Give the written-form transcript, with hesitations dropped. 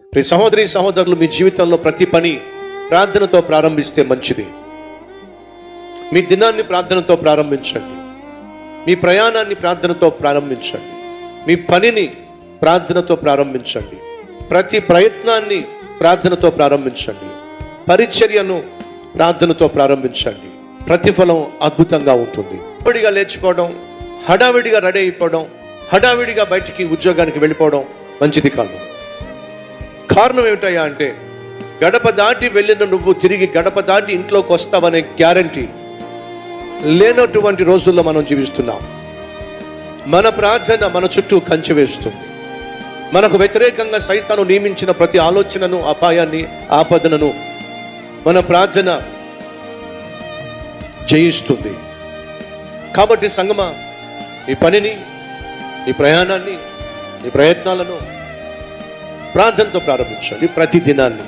ప్రతి సహోదరి సహోదరులు, మీ జీవితంలో ప్రతి పని ప్రార్థనతో ప్రారంభిస్తే మంచిది. మీ దినాన్ని ప్రార్థనతో ప్రారంభించండి. మీ ప్రయాణాన్ని ప్రార్థనతో ప్రారంభించండి. మీ పనిని ప్రార్థనతో ప్రారంభించండి. ప్రతి ప్రయత్నాన్ని ప్రార్థనతో ప్రారంభించండి. పరిచర్యను ప్రార్థనతో ప్రారంభించండి. ప్రతిఫలం అద్భుతంగా ఉంటుంది. హడావిడిగా లేచిపోవడం, హడావిడిగా రెడీ అయిపోవడం, హడావిడిగా బయటికి ఉద్యోగానికి వెళ్ళిపోవడం మంచిది కాదు. కారణం ఏమిటయ్యా అంటే, గడప దాటి వెళ్ళిన నువ్వు తిరిగి గడప దాటి ఇంట్లోకి వస్తావనే గ్యారంటీ లేనటువంటి రోజుల్లో మనం జీవిస్తున్నాం. మన ప్రార్థన మన చుట్టూ కంచె వేస్తుంది. మనకు వ్యతిరేకంగా సైతాను నియమించిన ప్రతి ఆలోచనను, అపాయాన్ని, ఆపదనను మన ప్రార్థన జయిస్తుంది. కాబట్టి సంగమా, ఈ పనిని, ఈ ప్రయాణాన్ని, ఈ ప్రయత్నాలను ప్రార్థనతో ప్రారంభించండి. ప్రతి దినాన్ని